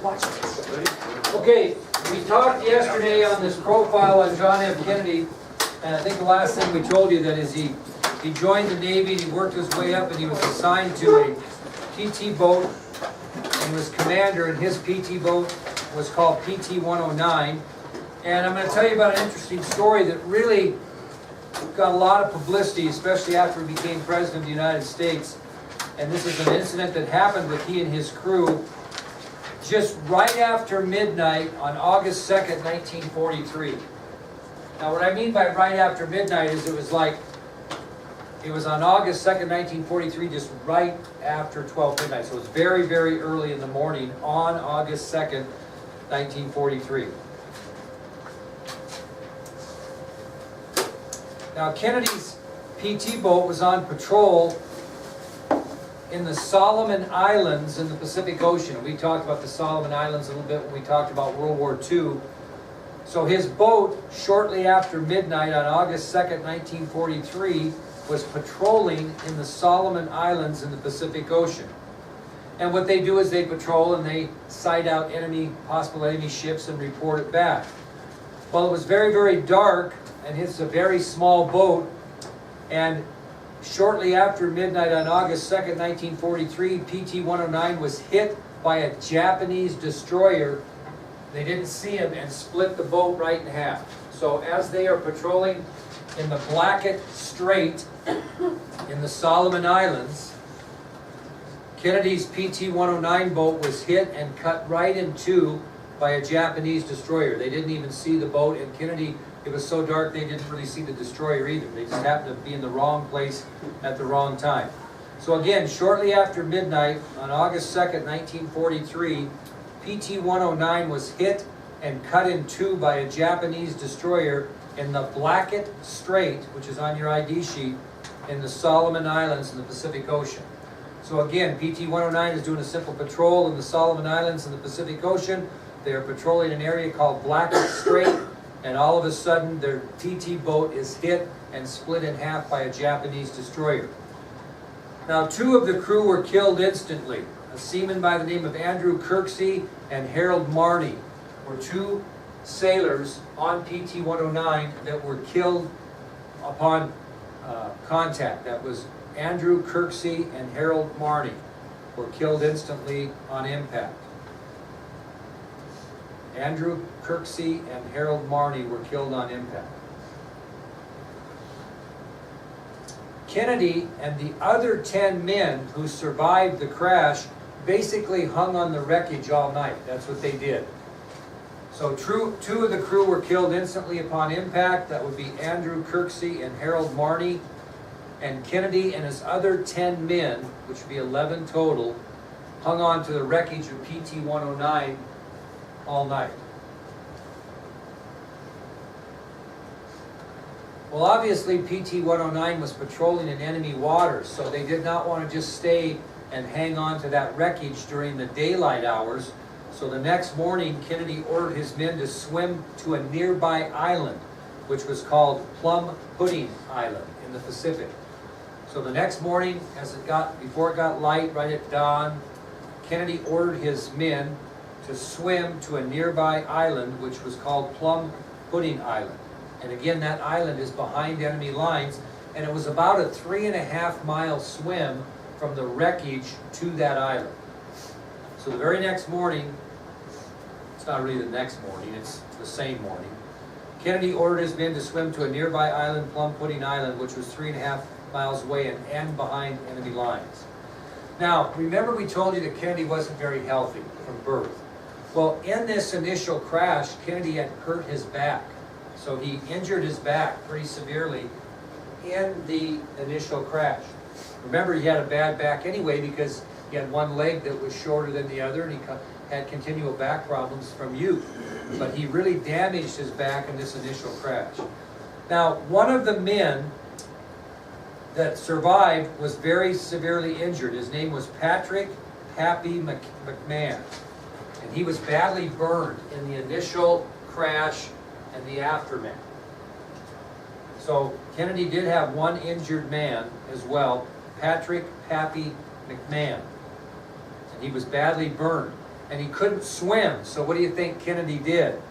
Watch this. Okay, we talked yesterday on this profile on John F. Kennedy, and I think the last thing we told you that is he joined the Navy, and he worked his way up, and he was assigned to a PT boat, and was commander, and his PT boat was called PT 109. And I'm going to tell you about an interesting story that really got a lot of publicity, especially after he became President of the United States. And this is an incident that happened with he and his crew just right after midnight on August 2nd, 1943. Now what I mean by right after midnight is it was on August 2nd, 1943, just right after 12 midnight. So it was very, very early in the morning on August 2nd, 1943. Now Kennedy's PT boat was on patrol in the Solomon Islands in the Pacific Ocean. We talked about the Solomon Islands a little bit when we talked about World War II. So his boat, shortly after midnight on August 2nd, 1943, was patrolling in the Solomon Islands in the Pacific Ocean. And what they do is they patrol and they sight out possible enemy ships and report it back. Well, it was very, very dark, and it's a very small boat, and shortly after midnight on August 2nd, 1943, PT 109 was hit by a Japanese destroyer. They didn't see him and split the boat right in half. So as they are patrolling in the Blackett Strait in the Solomon Islands, Kennedy's PT 109 boat was hit and cut right in two by a Japanese destroyer. They didn't even see the boat, and Kennedy, it was so dark they didn't really see the destroyer either. They just happened to be in the wrong place at the wrong time. So again, shortly after midnight on August 2nd, 1943, PT 109 was hit and cut in two by a Japanese destroyer in the Blackett Strait, which is on your ID sheet, in the Solomon Islands in the Pacific Ocean. So again, PT 109 is doing a simple patrol in the Solomon Islands in the Pacific Ocean. They are patrolling an area called Blackett Strait, and all of a sudden their PT boat is hit and split in half by a Japanese destroyer. Now, two of the crew were killed instantly. A seaman by the name of Andrew Kirksey and Harold Marney were two sailors on PT 109 that were killed upon contact. That was Andrew Kirksey and Harold Marney were killed instantly on impact. Andrew Kirksey and Harold Marney were killed on impact. Kennedy and the other 10 men who survived the crash basically hung on the wreckage all night. That's what they did. So two of the crew were killed instantly upon impact. That would be Andrew Kirksey and Harold Marney. And Kennedy and his other 10 men, which would be 11 total, hung on to the wreckage of PT 109 all night. Well, obviously PT 109 was patrolling in enemy waters, so they did not want to just stay and hang on to that wreckage during the daylight hours. So the next morning, Kennedy ordered his men to swim to a nearby island, which was called Plum Pudding Island in the Pacific. So the next morning, before it got light, right at dawn, Kennedy ordered his men to swim to a nearby island, which was called Plum Pudding Island. And again, that island is behind enemy lines, and it was about a 3.5 mile swim from the wreckage to that island. So the very next morning, it's not really the next morning, it's the same morning, Kennedy ordered his men to swim to a nearby island, Plum Pudding Island, which was 3.5 miles away and behind enemy lines. Now, remember we told you that Kennedy wasn't very healthy from birth. Well, in this initial crash, Kennedy had hurt his back. So he injured his back pretty severely in the initial crash. Remember, he had a bad back anyway because he had one leg that was shorter than the other, and he had continual back problems from youth. But he really damaged his back in this initial crash. Now, one of the men that survived was very severely injured. His name was Patrick Pappy McMahon. And he was badly burned in the initial crash and the aftermath. So Kennedy did have one injured man as well, Patrick Pappy McMahon. And he was badly burned. and he couldn't swim. So what do you think Kennedy did?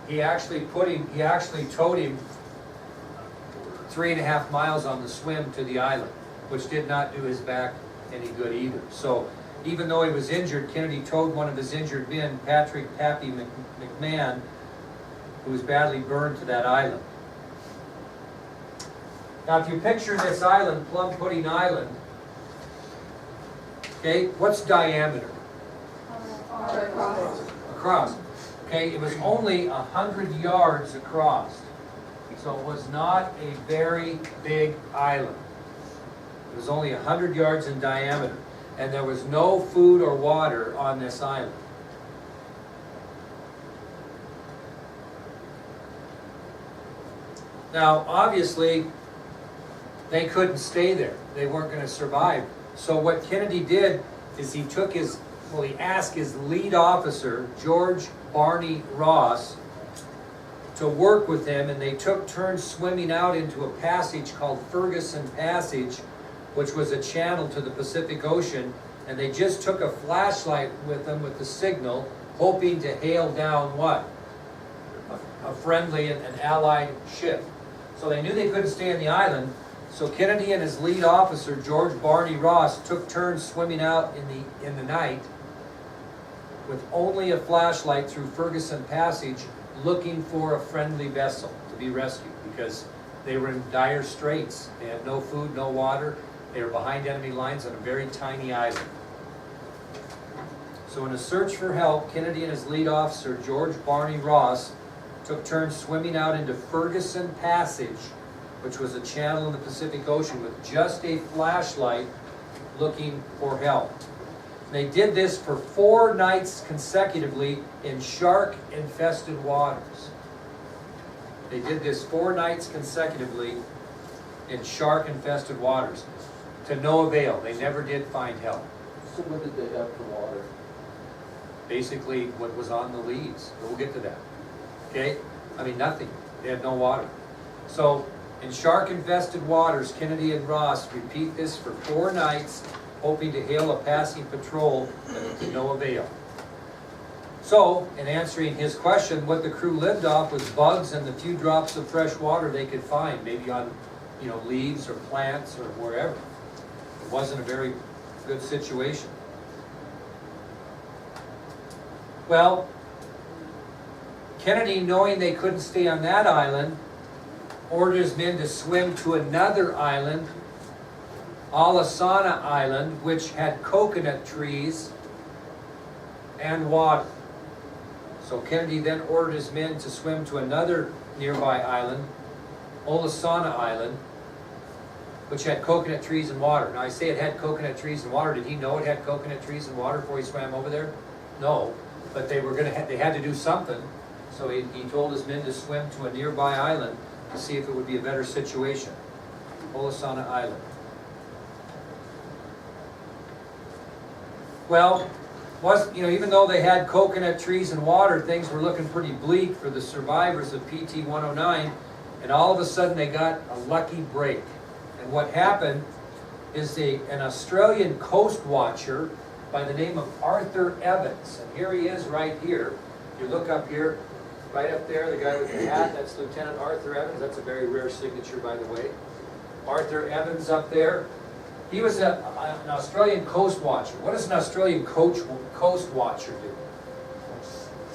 He actually towed him 3.5 miles on the swim to the island, which did not do his back any good either. So even though he was injured, Kennedy towed one of his injured men, Patrick Pappy McMahon, who was badly burned to that island. Now if you picture this island, Plum Pudding Island, okay, what's diameter? Across. Okay, it was only 100 yards across. So it was not a very big island. It was only 100 yards in diameter. And there was no food or water on this island. Now, obviously, they couldn't stay there. They weren't going to survive. So what Kennedy did is he asked his lead officer, George Barney Ross, to work with him, and they took turns swimming out into a passage called Ferguson Passage, which was a channel to the Pacific Ocean, and they just took a flashlight with them with the signal, hoping to hail down what? A friendly and an allied ship. So they knew they couldn't stay on the island, so Kennedy and his lead officer, George Barney Ross, took turns swimming out in the night with only a flashlight through Ferguson Passage, looking for a friendly vessel to be rescued, because they were in dire straits. They had no food, no water. They were behind enemy lines on a very tiny island. So in a search for help, Kennedy and his lead officer, George Barney Ross, took turns swimming out into Ferguson Passage, which was a channel in the Pacific Ocean, with just a flashlight looking for help. They did this for 4 nights consecutively in shark-infested waters. They did this 4 nights consecutively in shark-infested waters, to no avail. They never did find help. So what did they have for water? Basically, what was on the leads. We'll get to that. Okay? I mean, nothing. They had no water. So, in shark-infested waters, Kennedy and Ross repeat this for 4 nights, hoping to hail a passing patrol, but to no avail. So, in answering his question, what the crew lived off was bugs and the few drops of fresh water they could find, maybe on, leaves or plants or wherever. It wasn't a very good situation. Well, Kennedy, knowing they couldn't stay on that island, ordered his men to swim to another island, Alasana Island, which had coconut trees and water. So Kennedy then ordered his men to swim to another nearby island, Olasana Island, which had coconut trees and water. Now I say it had coconut trees and water. Did he know it had coconut trees and water before he swam over there? No, but they had to do something. So he told his men to swim to a nearby island to see if it would be a better situation. Olasana Island. Well, even though they had coconut trees and water, things were looking pretty bleak for the survivors of PT-109, and all of a sudden they got a lucky break. And what happened is an Australian coast watcher by the name of Arthur Evans, and here he is right here. You look up here, right up there, the guy with the hat, that's Lieutenant Arthur Evans. That's a very rare signature, by the way. Arthur Evans up there. He was an Australian coast watcher. What does an Australian coast watcher do?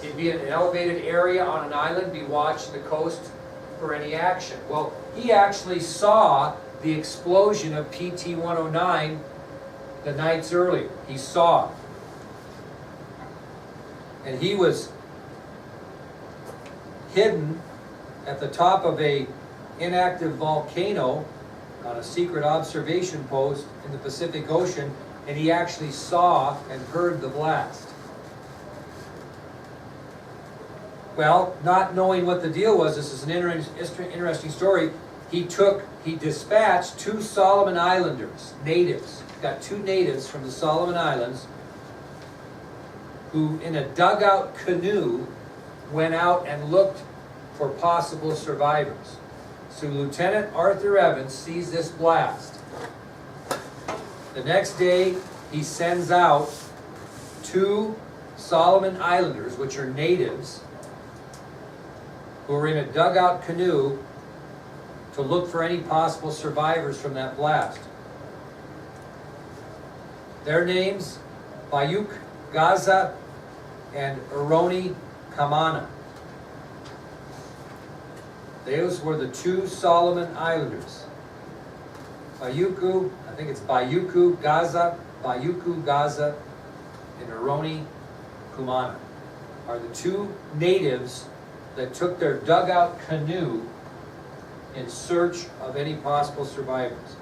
He'd be in an elevated area on an island, be watching the coast for any action. Well, he actually saw the explosion of PT-109 the nights earlier. He saw it. And he was hidden at the top of an inactive volcano on a secret observation post in the Pacific Ocean, and he actually saw and heard the blast. Well, not knowing what the deal was, this is an interesting story, he dispatched 2 Solomon Islanders, natives, got 2 natives from the Solomon Islands, who in a dugout canoe went out and looked for possible survivors. So Lieutenant Arthur Evans sees this blast. The next day, he sends out 2 Solomon Islanders, which are natives, who were in a dugout canoe to look for any possible survivors from that blast. Their names, Bayuk Gaza and Aroni Kamana. Those were the 2 Solomon Islanders. Bayuku, I think it's Bayuku Gaza, and Aroni Kumana are the 2 natives that took their dugout canoe in search of any possible survivors.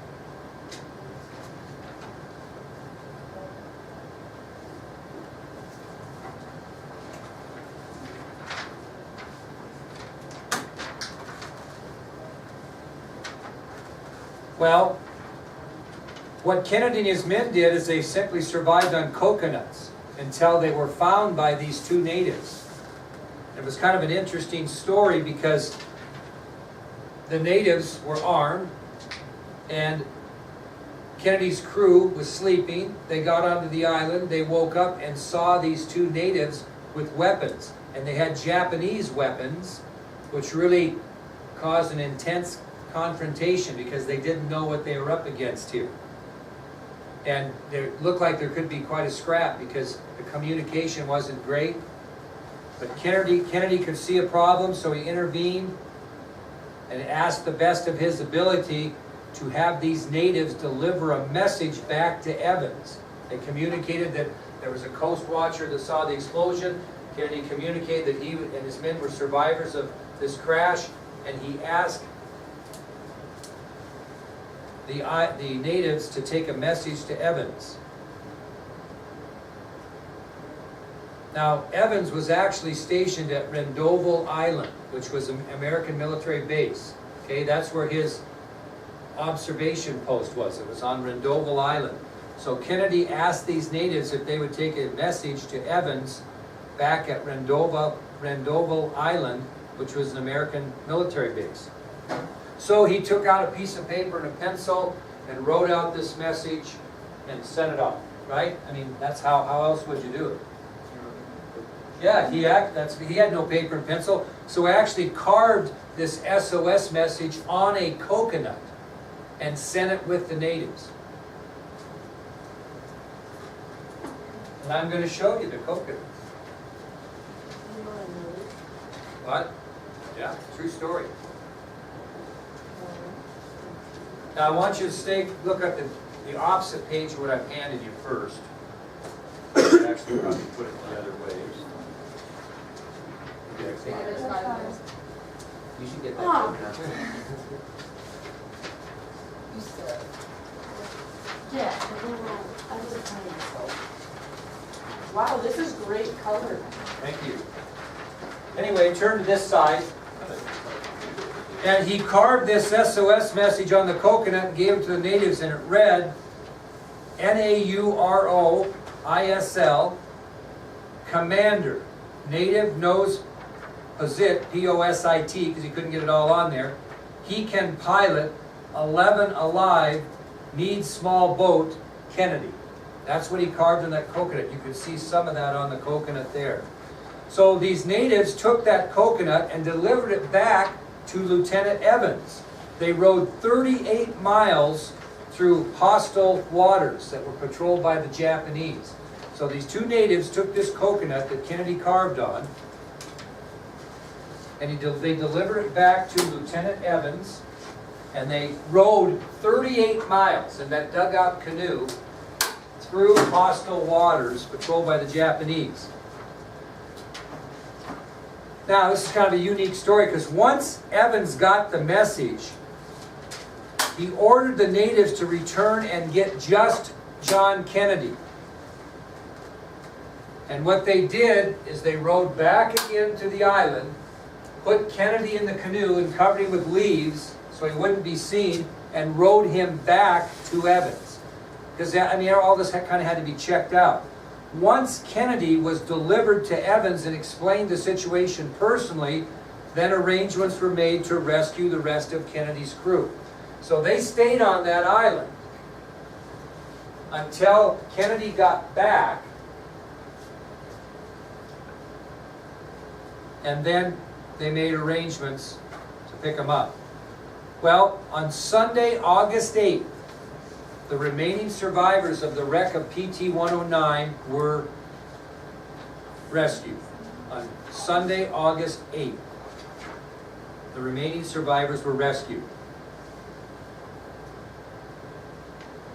Well, what Kennedy and his men did is they simply survived on coconuts until they were found by these 2 natives. It was kind of an interesting story because the natives were armed and Kennedy's crew was sleeping. They got onto the island, they woke up and saw these 2 natives with weapons. And they had Japanese weapons, which really caused an intense confrontation because they didn't know what they were up against here. And it looked like there could be quite a scrap because the communication wasn't great. But Kennedy could see a problem, so he intervened and asked the best of his ability to have these natives deliver a message back to Evans. They communicated that there was a coast watcher that saw the explosion. Kennedy communicated that he and his men were survivors of this crash, and he asked the natives to take a message to Evans. Now, Evans was actually stationed at Rendoval Island, which was an American military base. Okay, that's where his observation post was. It was on Rendoval Island. So Kennedy asked these natives if they would take a message to Evans back at Rendoval Island, which was an American military base. So he took out a piece of paper and a pencil and wrote out this message and sent it off, right? I mean, that's how else would you do it? Yeah, he had no paper and pencil, so he actually carved this SOS message on a coconut and sent it with the natives. And I'm going to show you the coconut. What? Yeah, true story. Now I want you to look at the opposite page of what I've handed you first. Actually, probably put it the other way. You should get that Oh. coconut. Yeah, I was a tiny so. Wow, this is great color. Thank you. Anyway, turn to this side. And he carved this SOS message on the coconut and gave it to the natives, and it read, NAUROISL, Commander, native knows Posit, P-O-S-I-T, because he couldn't get it all on there. He can pilot, 11 alive, needs small boat, Kennedy. That's what he carved on that coconut. You can see some of that on the coconut there. So these natives took that coconut and delivered it back to Lieutenant Evans. They rode 38 miles through hostile waters that were patrolled by the Japanese. So these 2 natives took this coconut that Kennedy carved on, and they delivered it back to Lieutenant Evans, and they rowed 38 miles in that dugout canoe through hostile waters patrolled by the Japanese. Now, this is kind of a unique story because once Evans got the message, he ordered the natives to return and get just John Kennedy. And what they did is they rowed back again to the island, put Kennedy in the canoe and covered him with leaves so he wouldn't be seen, and rowed him back to Evans. Because, I mean, all this kind of had to be checked out. Once Kennedy was delivered to Evans and explained the situation personally, then arrangements were made to rescue the rest of Kennedy's crew. So they stayed on that island until Kennedy got back, and then they made arrangements to pick him up. Well, on Sunday, August 8th, the remaining survivors of the wreck of PT-109 were rescued. On Sunday, August 8th, the remaining survivors were rescued.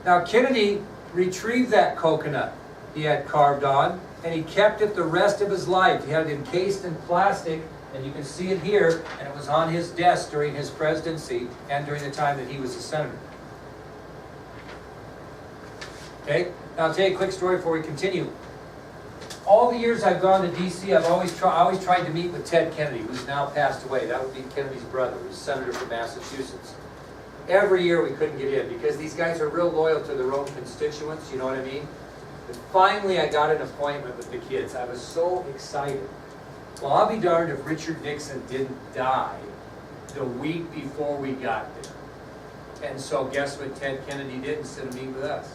Now, Kennedy retrieved that coconut he had carved on, and he kept it the rest of his life. He had it encased in plastic, and you can see it here, and it was on his desk during his presidency and during the time that he was a senator. Okay, now I'll tell you a quick story before we continue. All the years I've gone to DC, I always tried to meet with Ted Kennedy, who's now passed away. That would be Kennedy's brother, who's senator from Massachusetts. Every year we couldn't get in because these guys are real loyal to their own constituents, you know what I mean? But finally I got an appointment with the kids. I was so excited. Well, I'll be darned if Richard Nixon didn't die the week before we got there. And so guess what Ted Kennedy did instead of meeting with us?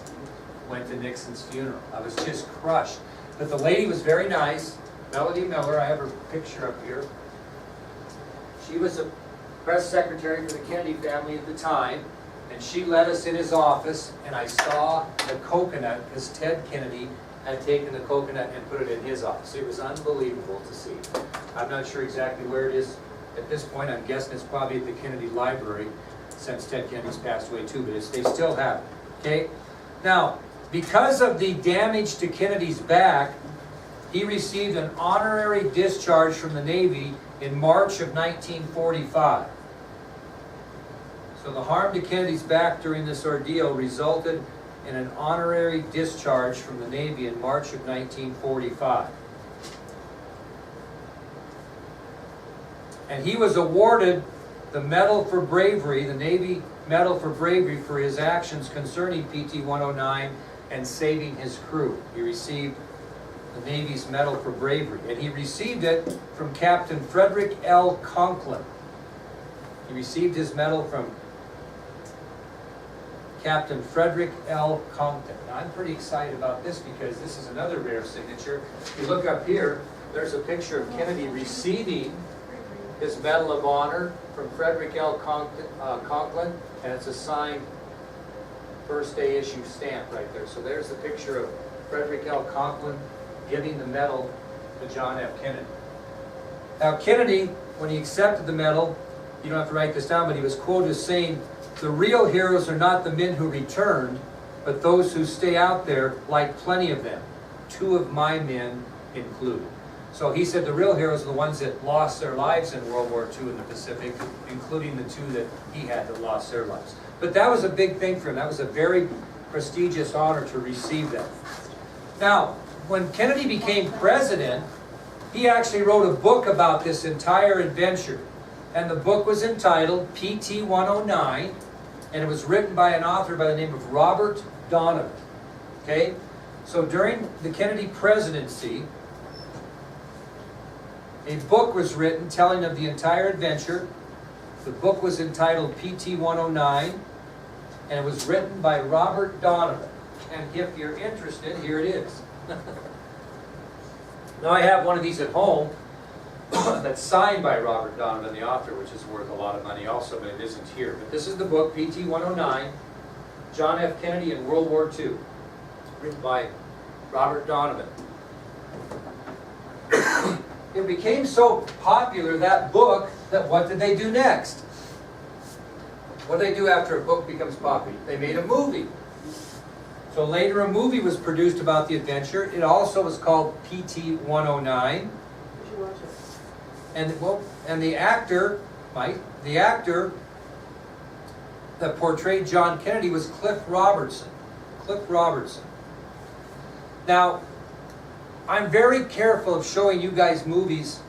Went to Nixon's funeral. I was just crushed. But the lady was very nice, Melody Miller. I have her picture up here. She was a press secretary for the Kennedy family at the time, and she led us in his office, and I saw the coconut because Ted Kennedy had taken the coconut and put it in his office. It was unbelievable to see. I'm not sure exactly where it is at this point. I'm guessing it's probably at the Kennedy Library since Ted Kennedy's passed away too, but they still have it. Okay? Now, because of the damage to Kennedy's back, he received an honorary discharge from the Navy in March of 1945. So the harm to Kennedy's back during this ordeal resulted in an honorary discharge from the Navy in March of 1945. And he was awarded the Medal for Bravery, the Navy Medal for Bravery for his actions concerning PT-109 and saving his crew. He received the Navy's Medal for Bravery, and he received it from Captain Frederick L. Conklin. He received his medal from Captain Frederick L. Conklin. Now, I'm pretty excited about this because this is another rare signature. If you look up here, there's a picture of Kennedy receiving his Medal of Honor from Frederick L. Conklin, and it's a signed first day issue stamp right there. So there's the picture of Frederick L. Conklin giving the medal to John F. Kennedy. Now Kennedy, when he accepted the medal, you don't have to write this down, but he was quoted as saying, "The real heroes are not the men who returned, but those who stay out there, like plenty of them, 2 of my men included." So he said the real heroes are the ones that lost their lives in World War II in the Pacific, including the 2 that he had that lost their lives. But that was a big thing for him. That was a very prestigious honor to receive that. Now, when Kennedy became president, he actually wrote a book about this entire adventure. And the book was entitled PT-109, and it was written by an author by the name of Robert Donovan. Okay? So during the Kennedy presidency, a book was written telling of the entire adventure. The book was entitled PT-109, and it was written by Robert Donovan. And if you're interested, here it is. Now I have one of these at home that's signed by Robert Donovan, the author, which is worth a lot of money also, but it isn't here. But this is the book, PT-109, John F. Kennedy in World War II, written by Robert Donovan. It became so popular, that book, that what did they do next? What do they do after a book becomes popular? They made a movie. So later a movie was produced about the adventure. It also was called PT-109. You should watch it. And the actor that portrayed John Kennedy was Cliff Robertson. Cliff Robertson. Now, I'm very careful of showing you guys movies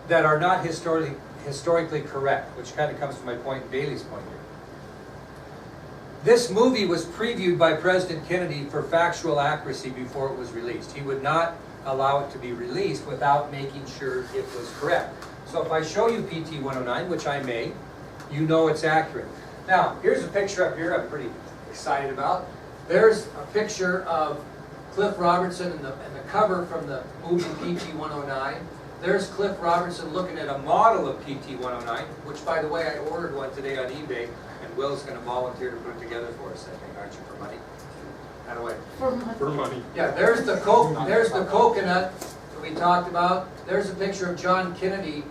that are not historically correct, which kind of comes to my point, Bailey's point here. This movie was previewed by President Kennedy for factual accuracy before it was released. He would not allow it to be released without making sure it was correct. So if I show you PT-109, which I may, you know it's accurate. Now, here's a picture up here I'm pretty excited about. There's a picture of Cliff Robertson and the cover from the movie PT-109. there's Cliff Robertson looking at a model of PT 109, which by the way, I ordered one today on eBay, and Will's gonna volunteer to put it together for us, I think, aren't you, for money? How do I? For money. Yeah, there's the coconut that we talked about. There's a picture of John Kennedy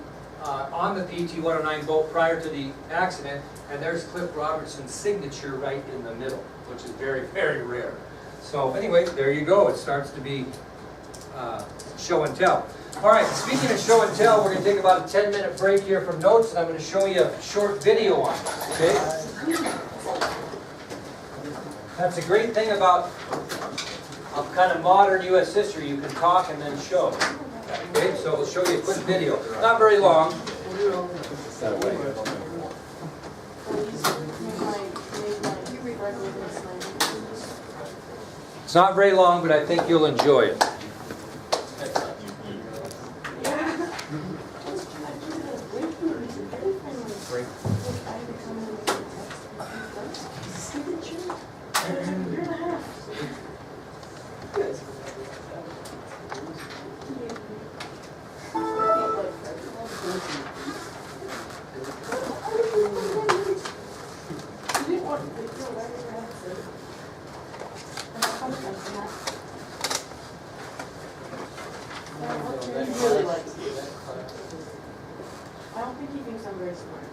on the PT 109 boat prior to the accident, and there's Cliff Robertson's signature right in the middle, which is very, very rare. So anyway, there you go. It starts to be show and tell. All right, speaking of show and tell, we're going to take about a 10-minute break here from notes, and I'm going to show you a short video on it, okay? That's a great thing about kind of modern U.S. history. You can talk and then show. Okay, so we'll show you a quick video. Not very long. It's not very long, but I think you'll enjoy it. I don't think he thinks I'm very smart.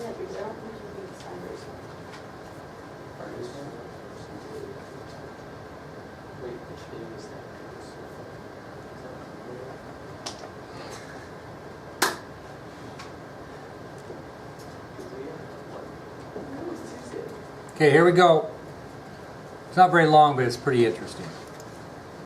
Yeah, because I don't think he thinks I'm very smart. Wait, which video is that? Okay, here we go. It's not very long, but it's pretty interesting.